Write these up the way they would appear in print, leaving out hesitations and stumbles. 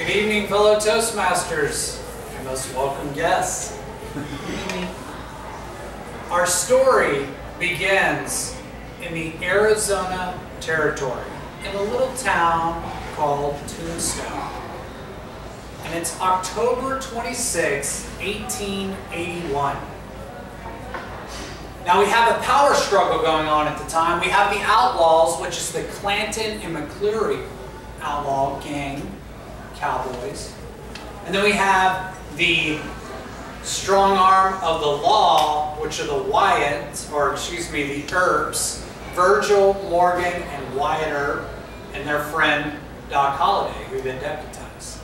Good evening, fellow Toastmasters, and most welcome guests. Our story begins in the Arizona territory, in a little town called Tombstone. And it's October 26, 1881. Now we have a power struggle going on at the time. We have the Outlaws, which is the Clanton and McCleary outlaw gang, cowboys. And then we have the strong arm of the law, which are the the Earps, Virgil, Morgan, and Wyatt Earp, and their friend Doc Holliday, who they deputized.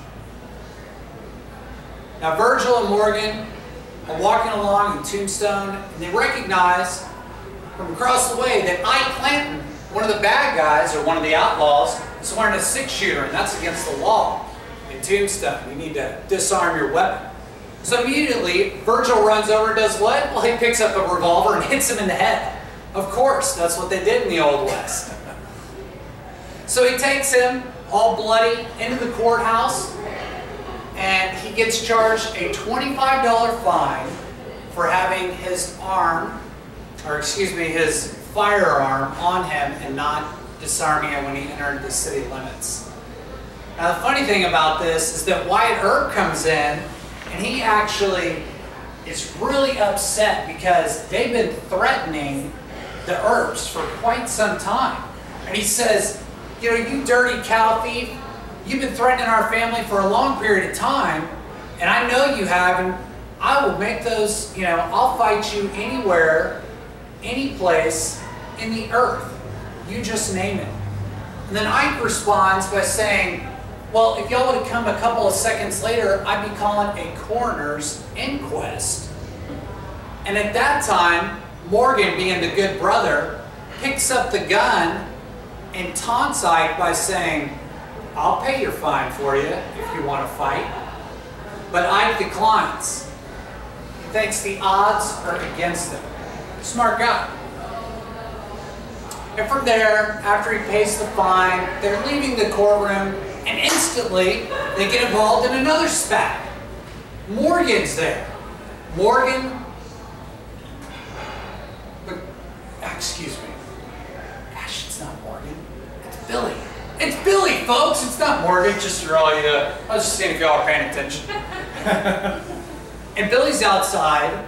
Now Virgil and Morgan are walking along in Tombstone, and they recognize from across the way that Ike Clanton, one of the bad guys, or one of the outlaws, is wearing a 6-shooter, and that's against the law in Tombstone. You need to disarm your weapon. So immediately, Virgil runs over and does what? Well, he picks up a revolver and hits him in the head. Of course, that's what they did in the Old West. So he takes him, all bloody, into the courthouse, and he gets charged a $25 fine for having his his firearm on him and not disarming it when he entered the city limits. Now the funny thing about this is that Wyatt Earp comes in, and he actually is really upset because they've been threatening the Earps for quite some time. And he says, you know, you dirty cow thief, you've been threatening our family for a long period of time, and I know you have, and I will make those, I'll fight you anywhere, any place in the earth. You just name it. And then Ike responds by saying, well, if y'all would have come a couple of seconds later, I'd be calling a coroner's inquest. And at that time, Morgan, being the good brother, picks up the gun and taunts Ike by saying, I'll pay your fine for you if you want to fight. But Ike declines. He thinks the odds are against him. Smart guy. And from there, after he pays the fine, they're leaving the courtroom, and instantly they get involved in another spat. Morgan's there. Morgan, excuse me. Gosh, it's not Morgan. It's Billy. It's Billy, folks. It's not Morgan. Just for all you. I was just seeing if y'all are paying attention. And Billy's outside,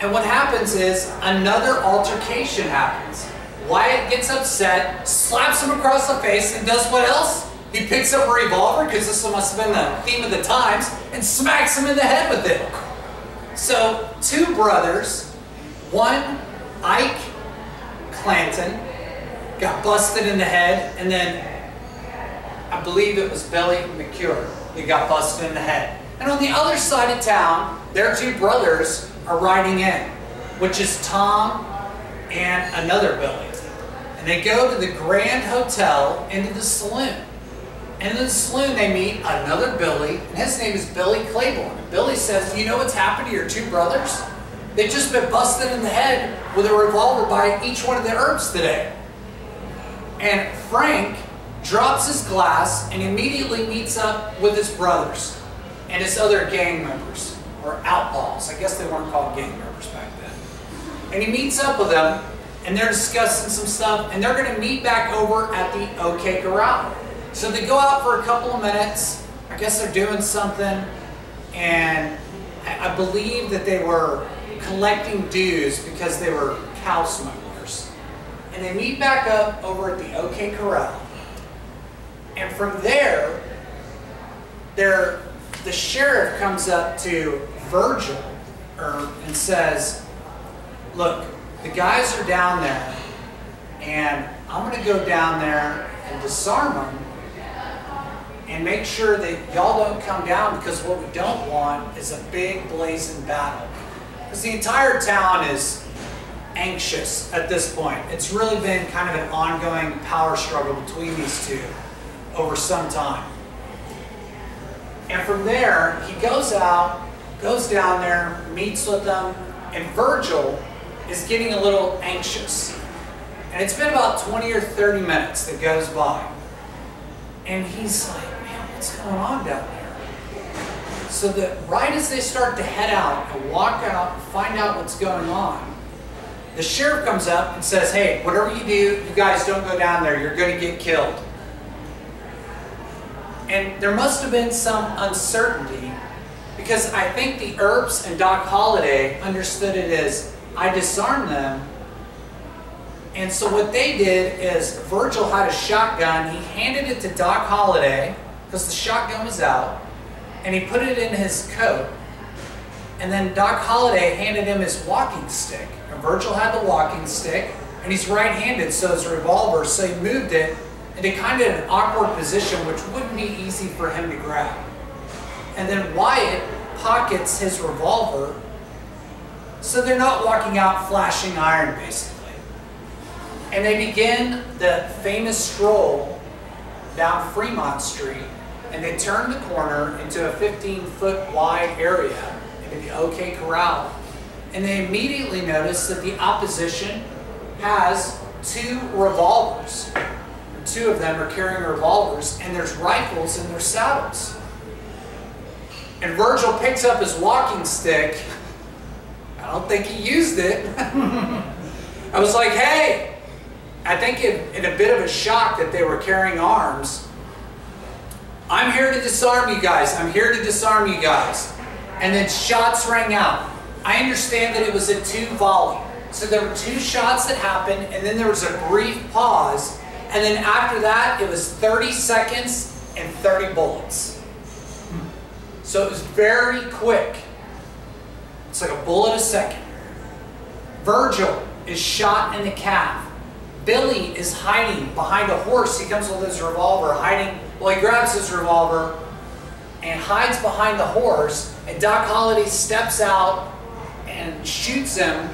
and what happens is another altercation happens. Wyatt gets upset, slaps him across the face, and does what else? He picks up a revolver, because this must have been the theme of the times, and smacks him in the head with it. So, two brothers, one, Ike Clanton, got busted in the head, and then I believe it was Billy McCure that got busted in the head. And on the other side of town, their two brothers are riding in, which is Tom and another Billy. And they go to the Grand Hotel into the saloon. And in the saloon they meet another Billy, and his name is Billy Claiborne. And Billy says, do you know what's happened to your two brothers? They've just been busted in the head with a revolver by each one of the Earps today. And Frank drops his glass and immediately meets up with his brothers and his other gang members, or outlaws. I guess they weren't called gang members back then. And he meets up with them, and they're discussing some stuff, and they're going to meet back over at the OK Corral. So they go out for a couple of minutes. I guess they're doing something, and I believe that they were collecting dues because they were cow smugglers. And they meet back up over at the OK Corral. And from there, the sheriff comes up to Virgil and says, look, the guys are down there, and I'm going to go down there and disarm them and make sure that y'all don't come down, because what we don't want is a big blazing battle. Because the entire town is anxious at this point. It's really been kind of an ongoing power struggle between these two over some time. And from there, he goes out, goes down there, meets with them, and Virgil is getting a little anxious. And it's been about 20 or 30 minutes that goes by. And he's like, man, what's going on down there? So that right as they start to head out and walk out and find out what's going on, the sheriff comes up and says, hey, whatever you do, you guys don't go down there. You're going to get killed. And there must have been some uncertainty because I think the Earps and Doc Holliday understood it as, I disarmed them. And so what they did is Virgil had a shotgun. He handed it to Doc Holliday because the shotgun was out. And he put it in his coat. And then Doc Holliday handed him his walking stick. And Virgil had the walking stick, and he's right-handed, so his revolver, so he moved it into kind of an awkward position, which wouldn't be easy for him to grab. And then Wyatt pockets his revolver, so they're not walking out flashing iron, basically. And they begin the famous stroll down Fremont Street, and they turn the corner into a 15-foot wide area, into the OK Corral. And they immediately notice that the opposition has 2 revolvers. 2 of them are carrying revolvers, and there's rifles in their saddles. And Virgil picks up his walking stick. I don't think he used it. I was like, hey, I think in a bit of a shock that they were carrying arms, I'm here to disarm you guys. I'm here to disarm you guys. And then shots rang out. I understand that it was a 2 volley. So there were 2 shots that happened, and then there was a brief pause. And then after that, it was 30 seconds and 30 bullets. So it was very quick. It's like a bullet a second. Virgil is shot in the calf. Billy is hiding behind a horse. He comes with his revolver, hiding. Well, he grabs his revolver and hides behind the horse. And Doc Holliday steps out and shoots him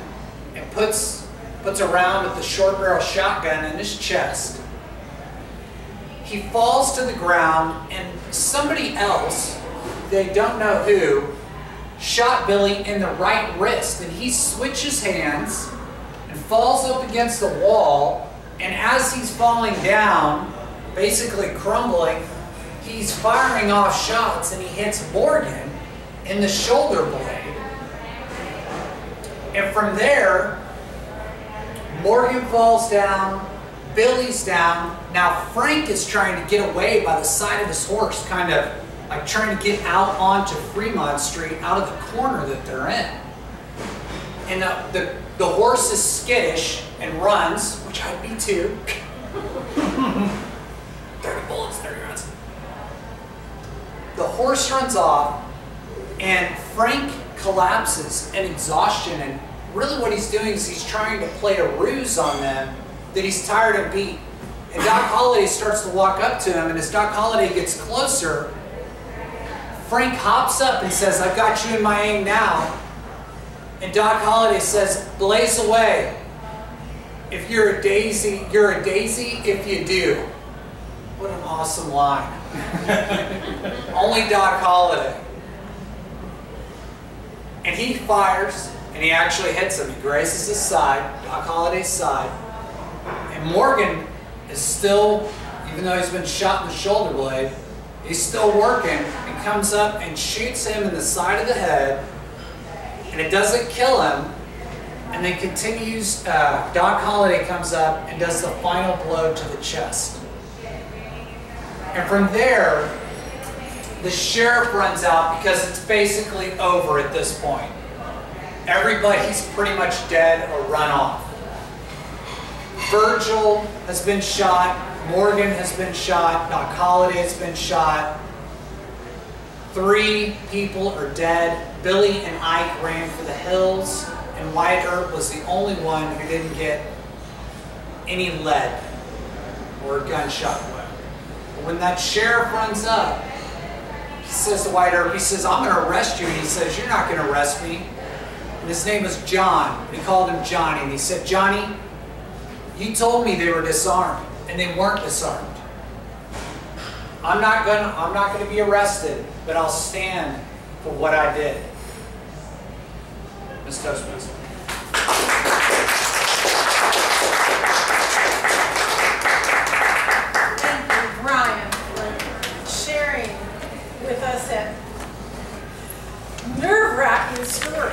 and puts a round with the short barrel shotgun in his chest. He falls to the ground, and somebody else, they don't know who, shot Billy in the right wrist, and he switches hands and falls up against the wall, and as he's falling down, basically crumbling, he's firing off shots, and he hits Morgan in the shoulder blade. And from there, Morgan falls down, Billy's down. Now Frank is trying to get away by the side of his horse, kind of like trying to get out onto Fremont Street, out of the corner that they're in. And the horse is skittish and runs, which I'd be too. 30 bullets, 30 runs. The horse runs off, and Frank collapses in exhaustion, and really what he's doing is he's trying to play a ruse on them that he's tired and beat. And Doc Holliday starts to walk up to him, and as Doc Holliday gets closer, Frank hops up and says, I've got you in my aim now. And Doc Holliday says, blaze away. If you're a daisy, you're a daisy if you do. What an awesome line. Only Doc Holliday. And he fires, and he actually hits him. He grazes his side, Doc Holliday's side. And Morgan is still, even though he's been shot in the shoulder blade, he's still working, and comes up and shoots him in the side of the head, and it doesn't kill him, and then continues. Doc Holliday comes up and does the final blow to the chest. And from there, the sheriff runs out because it's basically over at this point. Everybody's pretty much dead or run off. Virgil has been shot, Morgan has been shot, Doc Holliday has been shot. 3 people are dead. Billy and Ike ran for the hills, and Wyatt Earp was the only one who didn't get any lead or gunshot wound. But when that sheriff runs up, he says to Wyatt Earp, he says, I'm going to arrest you. And he says, you're not going to arrest me. And his name was John. He called him Johnny. And he said, Johnny, you told me they were disarmed, and they weren't disarmed. I'm not going to be arrested, but I'll stand for what I did. Ms. Toastmaster. Thank you, Brian, for sharing with us at nerve-wracking story.